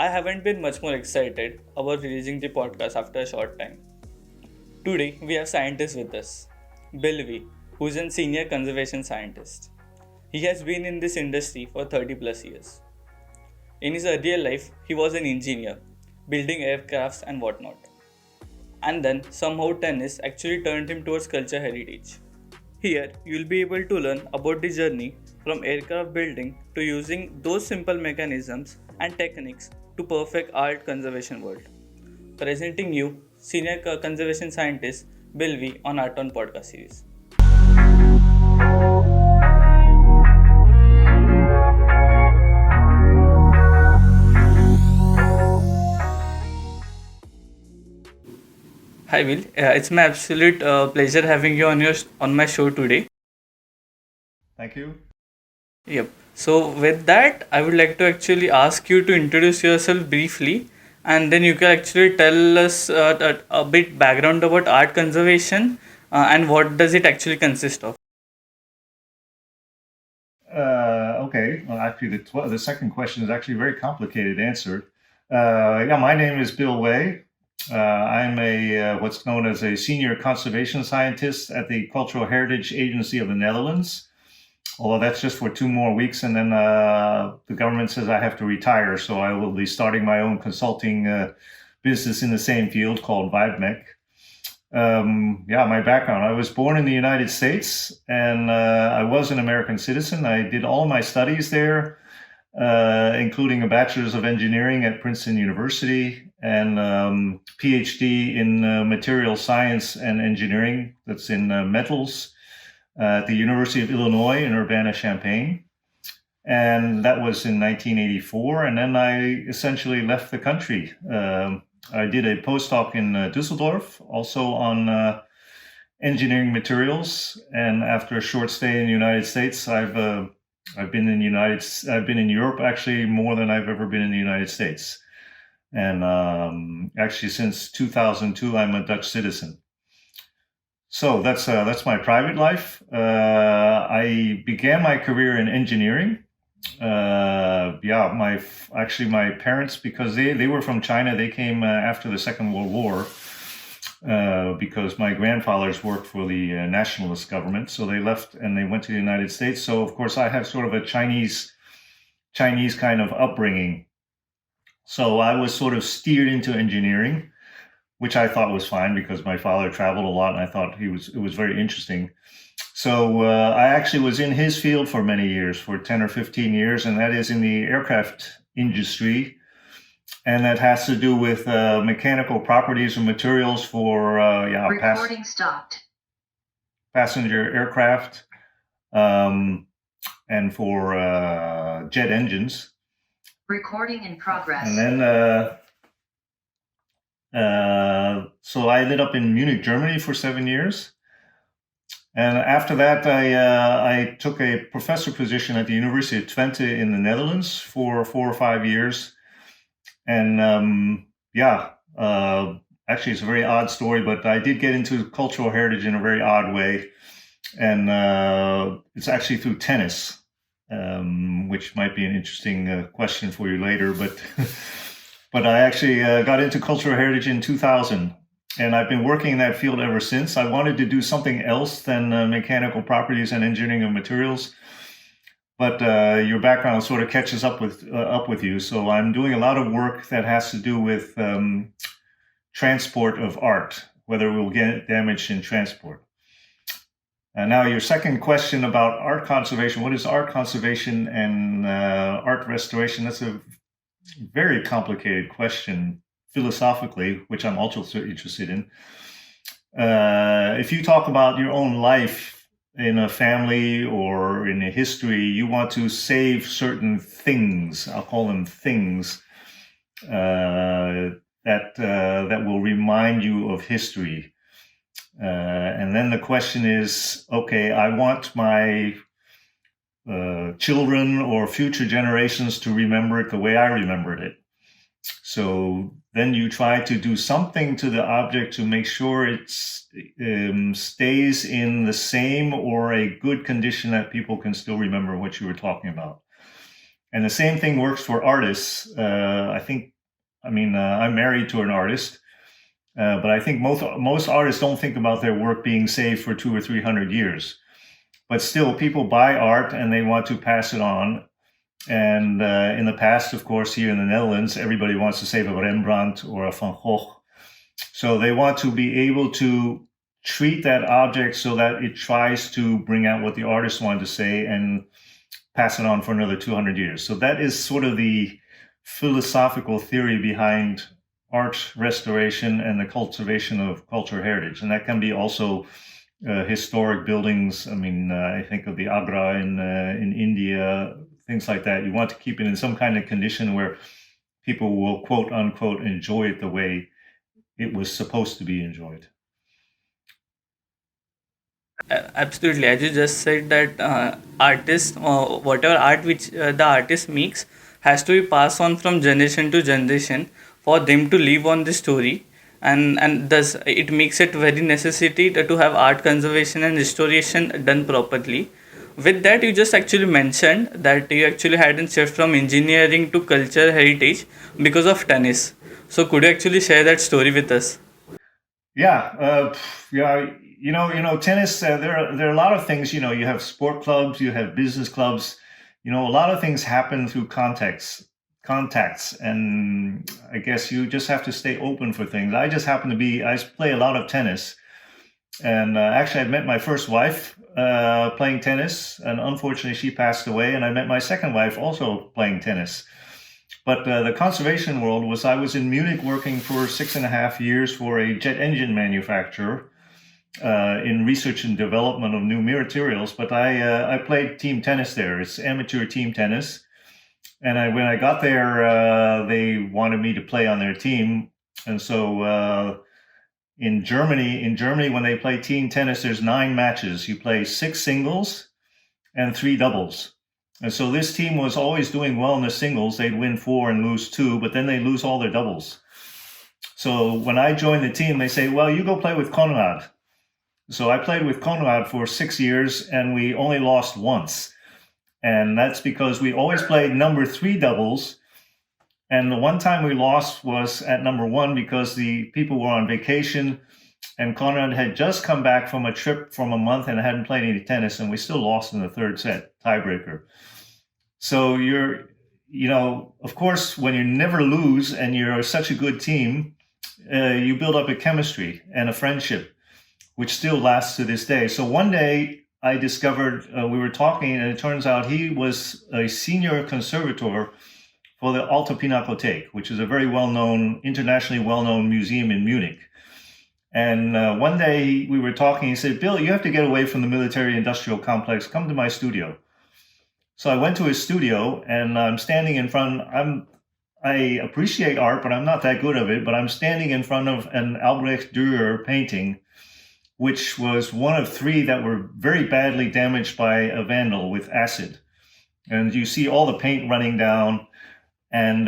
I haven't been much more excited about releasing the podcast after a short time. Today, we have scientists with us. Bill Wei, who is a senior conservation scientist. He has been in this industry for 30 plus years. In his earlier life, he was an engineer, building aircrafts and whatnot. And then, somehow, tennis actually turned him towards culture heritage. Here, you'll be able to learn about the journey from aircraft building to using those simple mechanisms and techniques to perfect art conservation world. Presenting you, senior conservation scientist Bill Wei on Art on podcast series. Hi Will, it's my absolute pleasure having you on my show today. Thank you. Yep. So with that, I would like to actually ask you to introduce yourself briefly, and then you can actually tell us a bit background about art conservation and what does it actually consist of. Okay. Well, actually, the second question is actually very complicated answer. Yeah, my name is Bill Wei. I'm a what's known as a senior conservation scientist at the Cultural Heritage Agency of the Netherlands. Although that's just for 2 more weeks, and then the government says I have to retire, so I will be starting my own consulting business in the same field called VibeMech. Yeah, my background. I was born in the United States, and I was an American citizen. I did all my studies there, including a bachelor's of engineering at Princeton University and PhD in material science and engineering. That's in metals at the University of Illinois in Urbana-Champaign. And that was in 1984. And then I essentially left the country. I did a postdoc in Düsseldorf, also on engineering materials. And after a short stay in the United States, I've been I've been in Europe actually more than I've ever been in the United States. And actually, since 2002, I'm a Dutch citizen. So that's my private life. I began my career in engineering. Yeah, my parents, because they were from China, they came after the Second World War because my grandfathers worked for the nationalist government, so they left and they went to the United States. So of course I have sort of a Chinese kind of upbringing. So I was sort of steered into engineering, which I thought was fine because my father traveled a lot, and I thought it was very interesting. So I actually was in his field for many years, for 10 or 15 years, and that is in the aircraft industry. And that has to do with mechanical properties and materials for Recording stopped. passenger aircraft and for jet engines. Recording in progress. And then so I ended up in Munich, Germany for 7 years. And after that, I took a professor position at the University of Twente in the Netherlands for 4 or 5 years. And actually, it's a very odd story, but I did get into cultural heritage in a very odd way. And it's actually through tennis, which might be an interesting question for you later. But but I actually got into cultural heritage in 2000. And I've been working in that field ever since. I wanted to do something else than mechanical properties and engineering of materials, but your background sort of catches up with you. So I'm doing a lot of work that has to do with transport of art, whether it will get damaged in transport. And now your second question about art conservation. What is art conservation and art restoration? That's a very complicated question philosophically, which I'm also interested in. If you talk about your own life in a family or in a history, you want to save certain things. I'll call them things that will remind you of history. And then the question is, okay, I want my children or future generations to remember it the way I remembered it. So then you try to do something to the object to make sure it stays in the same or a good condition that people can still remember what you were talking about. And the same thing works for artists. I'm married to an artist, but I think most artists don't think about their work being saved for 200 or 300 years. But still, people buy art and they want to pass it on. And in the past, of course, here in the Netherlands, everybody wants to save a Rembrandt or a Van Gogh. So they want to be able to treat that object so that it tries to bring out what the artist wanted to say and pass it on for another 200 years. So that is sort of the philosophical theory behind art restoration and the cultivation of cultural heritage. And that can be also historic buildings. I think of the Agra in India, things like that. You want to keep it in some kind of condition where people will, quote unquote, enjoy it the way it was supposed to be enjoyed. Absolutely, as you just said that artists, whatever art which the artist makes, has to be passed on from generation to generation for them to live on the story, and thus it makes it very necessity to have art conservation and restoration done properly. With that, you just actually mentioned that you actually had a shift from engineering to culture heritage because of tennis. So could you actually share that story with us? Yeah. Tennis. There are a lot of things. You have sport clubs, you have business clubs. A lot of things happen through contacts, and I guess you just have to stay open for things. I play a lot of tennis, and actually, I met my first wife playing tennis, and unfortunately, she passed away. And I met my second wife also playing tennis. But the conservation world I was in Munich working for 6.5 years for a jet engine manufacturer in research and development of new materials. But I played team tennis there. It's amateur team tennis. And when I got there, they wanted me to play on their team. And so in Germany, when they play team tennis, there's 9 matches. You play 6 singles and 3 doubles. And so this team was always doing well in the singles. They'd win 4 and lose 2, but then they lose all their doubles. So when I joined the team, they say, well, you go play with Konrad. So I played with Konrad for 6 years, and we only lost once. And that's because we always played number 3 doubles. And the one time we lost was at number 1 because the people were on vacation, and Konrad had just come back from a trip from a month and hadn't played any tennis, and we still lost in the 3rd set, tiebreaker. So of course, when you never lose and you're such a good team, you build up a chemistry and a friendship, which still lasts to this day. So one day I discovered, we were talking, and it turns out he was a senior conservator for the Alte Pinakothek, which is a very internationally well-known museum in Munich. And one day we were talking, he said, Bill, you have to get away from the military-industrial complex. Come to my studio. So I went to his studio, and I'm standing in front. I appreciate art, but I'm not that good of it. But I'm standing in front of an Albrecht Dürer painting, which was one of 3 that were very badly damaged by a vandal with acid. And you see all the paint running down. And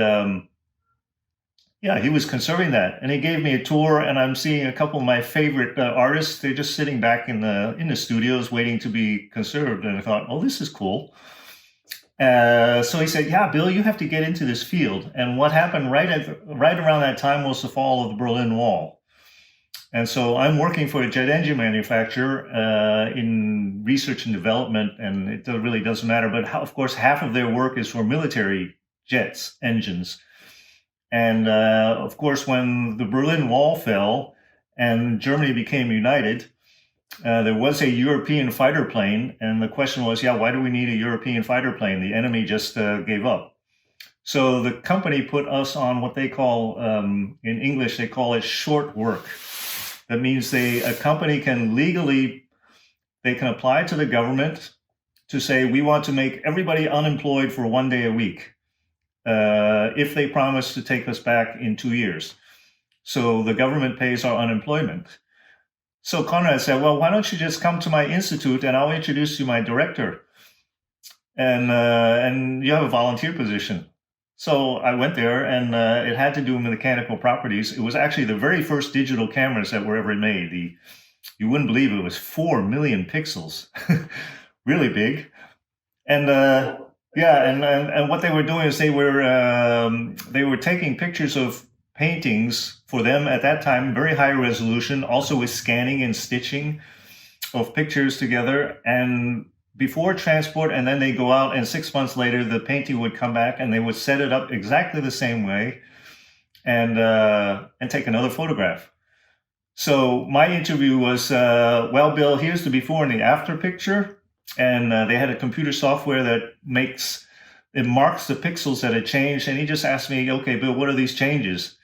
he was conserving that. And he gave me a tour, and I'm seeing a couple of my favorite artists. They're just sitting back in the studios waiting to be conserved. And I thought, oh, this is cool. So he said, yeah, Bill, you have to get into this field. And what happened right around that time was the fall of the Berlin Wall. And so I'm working for a jet engine manufacturer in research and development, and it really doesn't matter. But of course, half of their work is for military jets, engines. And of course, when the Berlin Wall fell and Germany became united, there was a European fighter plane, and the question was, why do we need a European fighter plane? The enemy just gave up. So the company put us on what they call, in English, they call it short work. That means a company can apply to the government to say, we want to make everybody unemployed for 1 day a week if they promise to take us back in 2 years. So the government pays our unemployment. So Conrad said, well, why don't you just come to my institute and I'll introduce you my director. And you have a volunteer position. So I went there, and it had to do with mechanical properties. It was actually the very first digital cameras that were ever made. You wouldn't believe it was 4 million pixels, really big. And Yeah, and what they were doing is they were taking pictures of paintings for them at that time, very high resolution, also with scanning and stitching of pictures together, and before transport, and then they go out, and 6 months later, the painting would come back, and they would set it up exactly the same way, and take another photograph. So my interview was, well, Bill, here's the before and the after picture. And they had a computer software that marks the pixels that had changed. And he just asked me, okay, Bill, what are these changes?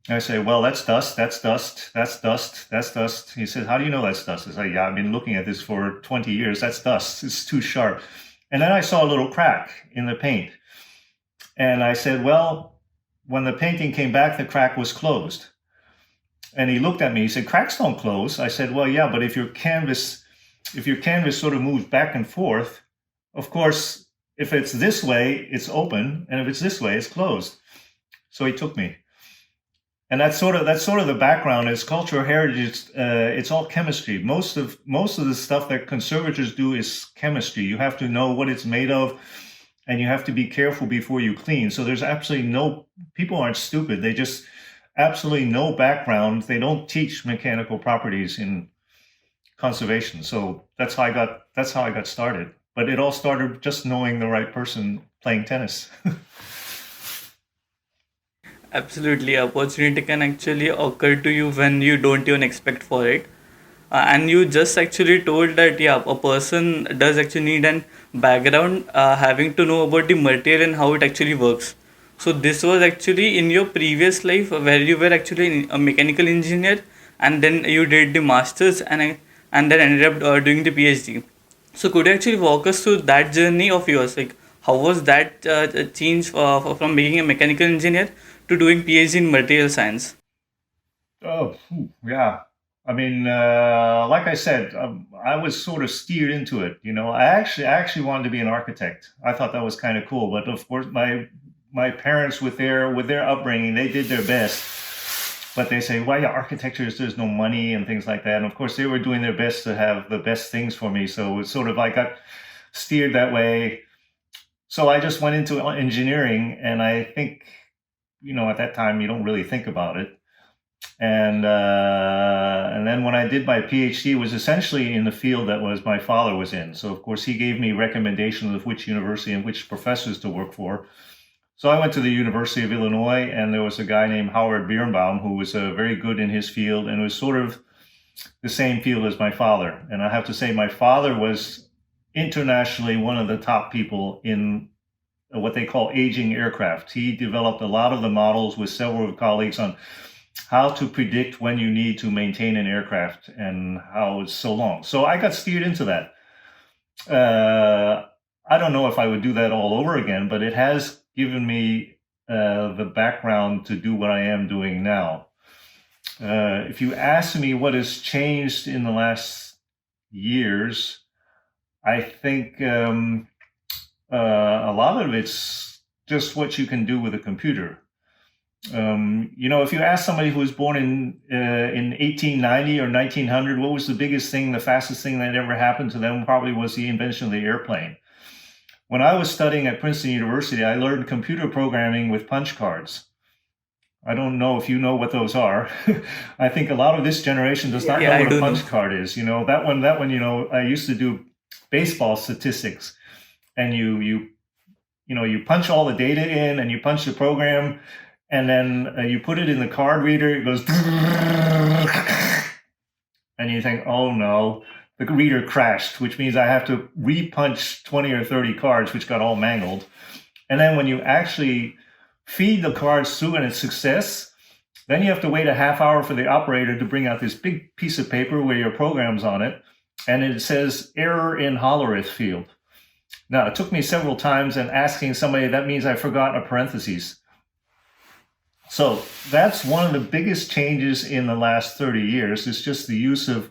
And I say, well, that's dust, that's dust, that's dust, that's dust. He says, how do you know that's dust? I say, yeah, I've been looking at this for 20 years. That's dust. It's too sharp. And then I saw a little crack in the paint. And I said, well, when the painting came back, the crack was closed. And he looked at me, he said, cracks don't close. I said, well, yeah, but if your canvas sort of moves back and forth, of course, if it's this way, it's open, and if it's this way, it's closed. So he took me. And that's sort of the background is cultural heritage. It's all chemistry. Most of the stuff that conservators do is chemistry. You have to know what it's made of, and you have to be careful before you clean. So there's absolutely people aren't stupid. They just absolutely no background. They don't teach mechanical properties in conservation. So that's how I got started. But it all started just knowing the right person playing tennis. Absolutely, opportunity can actually occur to you when you don't even expect for it. And you just actually told that yeah, a person does actually need an background, having to know about the material and how it actually works. So this was actually in your previous life where you were actually a mechanical engineer, and then you did the masters, and then ended up doing the PhD. So could you actually walk us through that journey of yours? Like how was that change from being a mechanical engineer to doing PhD in material science? Oh, yeah. I mean, like I said, I was sort of steered into it. I actually wanted to be an architect. I thought that was kind of cool. But of course, my parents, with their upbringing, they did their best. But they say, well, yeah, architecture there's no money and things like that. And of course, they were doing their best to have the best things for me. So it's sort of I got steered that way. So I just went into engineering, and I think, at that time, you don't really think about it. And then when I did my PhD, it was essentially in the field that was my father was in. So of course he gave me recommendations of which university and which professors to work for. So I went to the University of Illinois, and there was a guy named Howard Birnbaum who was very good in his field, and it was sort of the same field as my father. And I have to say, my father was internationally one of the top people in what they call aging aircraft. He developed a lot of the models with several colleagues on how to predict when you need to maintain an aircraft and how it's so long. So I got steered into that. I don't know if I would do that all over again, but it has given me the background to do what I am doing now. If you ask me what has changed in the last years, I think a lot of it's just what you can do with a computer. If you ask somebody who was born in 1890 or 1900, what was the biggest thing, the fastest thing that ever happened to them? Probably was the invention of the airplane. When I was studying at Princeton University, I learned computer programming with punch cards. I don't know if you know what those are. I think a lot of this generation does not know what a punch card is. That one. I used to do baseball statistics, and you punch all the data in, and you punch the program, and then you put it in the card reader. It goes, and you think, oh no, the reader crashed, which means I have to repunch 20 or 30 cards, which got all mangled. And then when you actually feed the cards through and it's success, then you have to wait a half hour for the operator to bring out this big piece of paper where your program's on it, and it says error in Hollerith field. Now, it took me several times, and asking somebody, that means I forgot a parentheses. So that's one of the biggest changes in the last 30 years. It's just the use of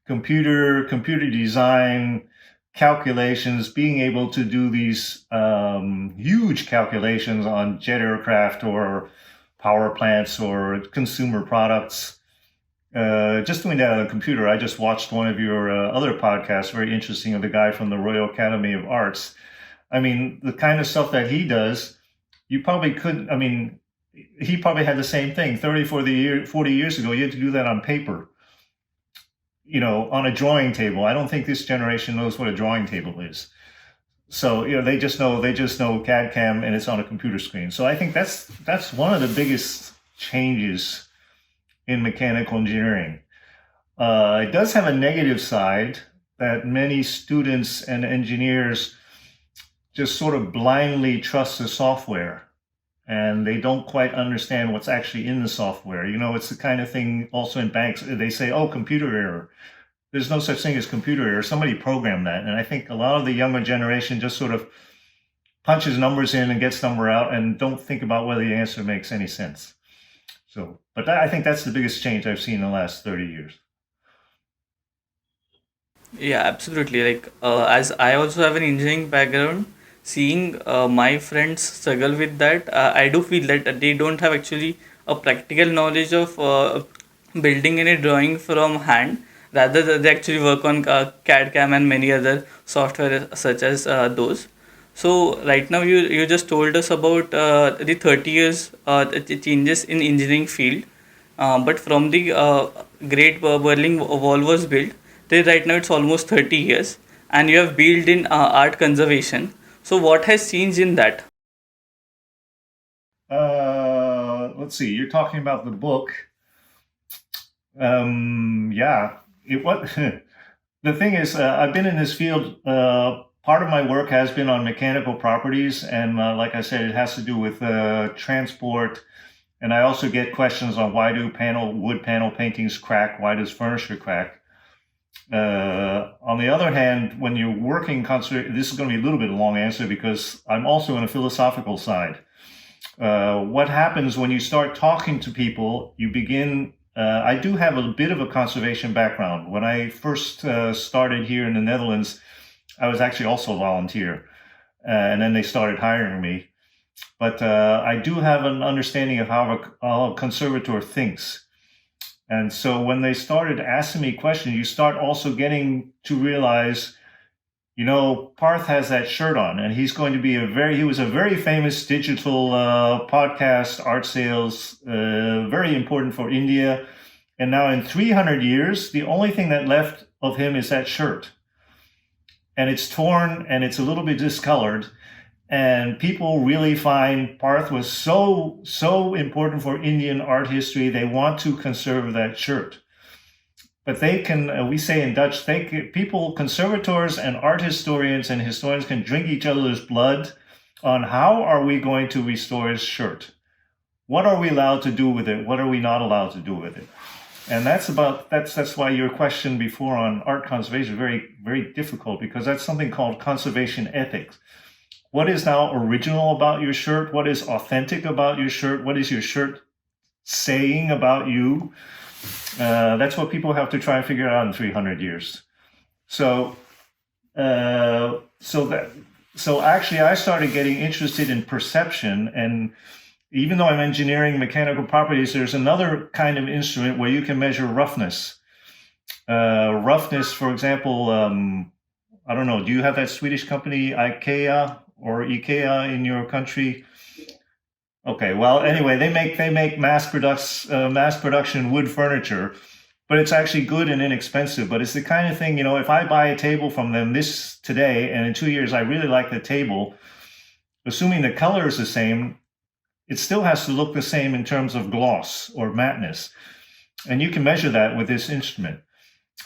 computer design, calculations, being able to do these huge calculations on jet aircraft or power plants or consumer products. Just doing that on a computer. I just watched one of your other podcasts, very interesting, of the guy from the Royal Academy of Arts. I mean, the kind of stuff that he does, you probably couldn't. I mean, he probably had the same thing 40 years ago. You had to do that on paper, on a drawing table. I don't think this generation knows what a drawing table is. So they just know CAD CAM, and it's on a computer screen. So I think that's one of the biggest changes in mechanical engineering. It does have a negative side that many students and engineers just sort of blindly trust the software, and they don't quite understand what's actually in the software. It's the kind of thing also in banks. They say, oh, computer error. There's no such thing as computer error. Somebody programmed that. And I think a lot of the younger generation just sort of punches numbers in and gets number out and don't think about whether the answer makes any sense. But I think that's the biggest change I've seen in the last 30 years. Yeah, absolutely. As I also have an engineering background, seeing my friends struggle with that, I do feel that they don't have actually a practical knowledge of building any drawing from hand. Rather, they actually work on CAD CAM and many other software such as those. So right now, you just told us about the 30 years the changes in engineering field, but from the Great Berlin Wall was built, till right now it's almost 30 years, and you have built in art conservation. So what has changed in that? Let's see. You're talking about the book. Yeah. The thing is, I've been in this field. Part of my work has been on mechanical properties, and like I said, it has to do with transport. And I also get questions on why do wood panel paintings crack? Why does furniture crack? On the other hand, when you're working conservation, this is going to be a little bit of a long answer because I'm also on a philosophical side. What happens when you start talking to people, you begin. I do have a bit of a conservation background. When I first started here in the Netherlands, I was actually also a volunteer, and then they started hiring me. But I do have an understanding of how a conservator thinks. And so when they started asking me questions, you start also getting to realize, Parth has that shirt on, and he's going to be he was a very famous digital podcast, art sales, very important for India. And now in 300 years, the only thing that left of him is that shirt. And it's torn and it's a little bit discolored. And people really find Parth was so important for Indian art history. They want to conserve that shirt. But they can, we say in Dutch, conservators and art historians and historians can drink each other's blood on how are we going to restore his shirt? What are we allowed to do with it? What are we not allowed to do with it? And that's why your question before on art conservation is very, very difficult, because that's something called conservation ethics. What is now original about your shirt? What is authentic about your shirt? What is your shirt saying about you? That's what people have to try and figure out in 300 years. So actually, I started getting interested in perception, and even though I'm engineering mechanical properties, there's another kind of instrument where you can measure roughness. Roughness, for example, I don't know. Do you have that Swedish company IKEA or IKEA in your country? Okay, well, anyway, they make mass production wood furniture, but it's actually good and inexpensive. But it's the kind of thing, if I buy a table from them today, and in 2 years I really like the table, assuming the color is the same, it still has to look the same in terms of gloss or matteness, and you can measure that with this instrument.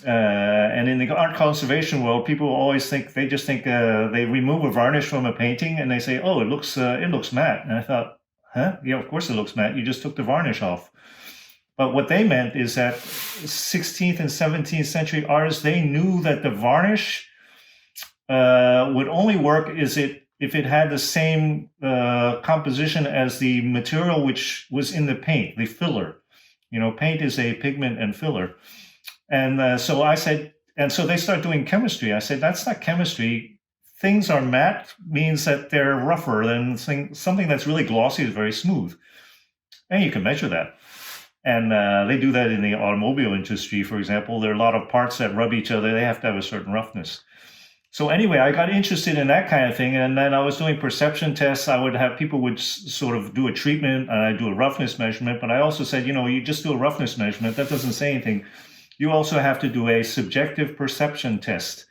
And in the art conservation world, people always think they remove a varnish from a painting and they say, "Oh, it looks matte." And I thought, huh? Yeah, of course it looks matte. You just took the varnish off. But what they meant is that 16th and 17th century artists, they knew that the varnish would only work if it had the same composition as the material which was in the paint, the filler. Paint is a pigment and filler. And so I said, and so they start doing chemistry. I said, that's not chemistry. Things are matte means that they're rougher than something that's really glossy is very smooth. And you can measure that. And they do that in the automobile industry, for example. There are a lot of parts that rub each other. They have to have a certain roughness. So anyway, I got interested in that kind of thing, and then I was doing perception tests. I would have people would sort of do a treatment, and I do a roughness measurement. But I also said, you just do a roughness measurement. That doesn't say anything. You also have to do a subjective perception test.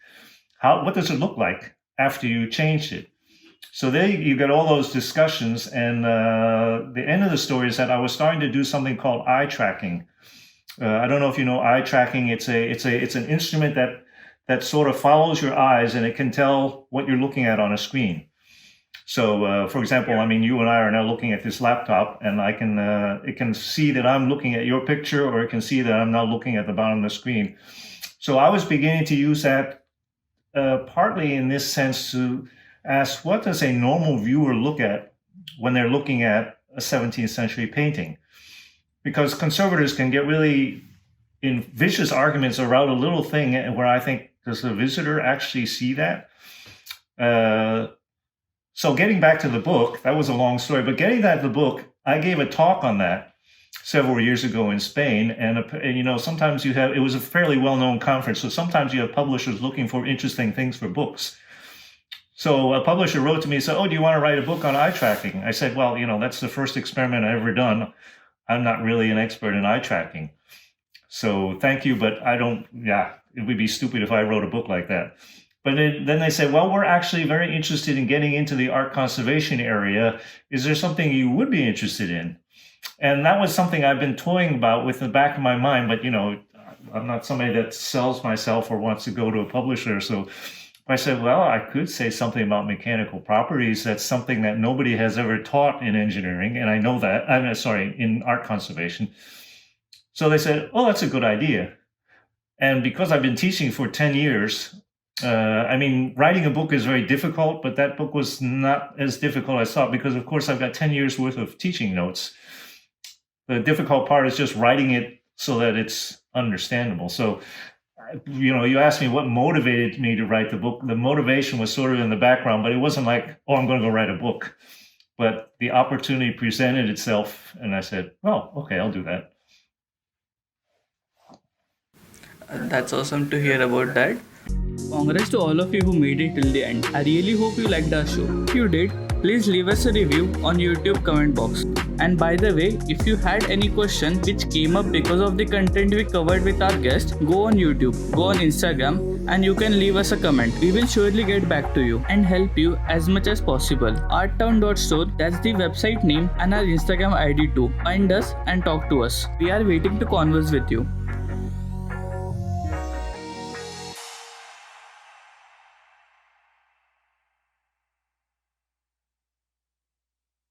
What does it look like after you changed it? So there you get all those discussions, and the end of the story is that I was starting to do something called eye tracking. I don't know if you know eye tracking. It's an instrument that sort of follows your eyes, and it can tell what you're looking at on a screen. So, for example, you and I are now looking at this laptop, and it can see that I'm looking at your picture, or it can see that I'm now looking at the bottom of the screen. So I was beginning to use that partly in this sense to ask, what does a normal viewer look at when they're looking at a 17th century painting? Because conservators can get really in vicious arguments around a little thing where I think, does the visitor actually see that? So getting back to the book, that was a long story, but getting back to the book, I gave a talk on that several years ago in Spain. And sometimes it was a fairly well-known conference. So sometimes you have publishers looking for interesting things for books. So a publisher wrote to me and said, do you want to write a book on eye tracking? I said, well, that's the first experiment I've ever done. I'm not really an expert in eye tracking. So thank you, but it would be stupid if I wrote a book like that. But then they said, well, we're actually very interested in getting into the art conservation area. Is there something you would be interested in? And that was something I've been toying about with the back of my mind, but I'm not somebody that sells myself or wants to go to a publisher. So I said, well, I could say something about mechanical properties. That's something that nobody has ever taught in engineering. And I know that, in art conservation. So they said, that's a good idea. And because I've been teaching for 10 years, writing a book is very difficult, but that book was not as difficult as I thought because, of course, I've got 10 years worth of teaching notes. The difficult part is just writing it so that it's understandable. So, you asked me what motivated me to write the book. The motivation was sort of in the background, but it wasn't like, I'm going to go write a book. But the opportunity presented itself, and I said, okay, I'll do that. That's awesome to hear about that. Congrats to all of you who made it till the end. I really hope you liked our show. If you did, please leave us a review on YouTube comment box. And by the way, if you had any question which came up because of the content we covered with our guest, go on YouTube, go on Instagram, and you can leave us a comment. We will surely get back to you and help you as much as possible. Arttown.store, that's the website name, and our Instagram ID too. Find us and talk to us. We are waiting to converse with you.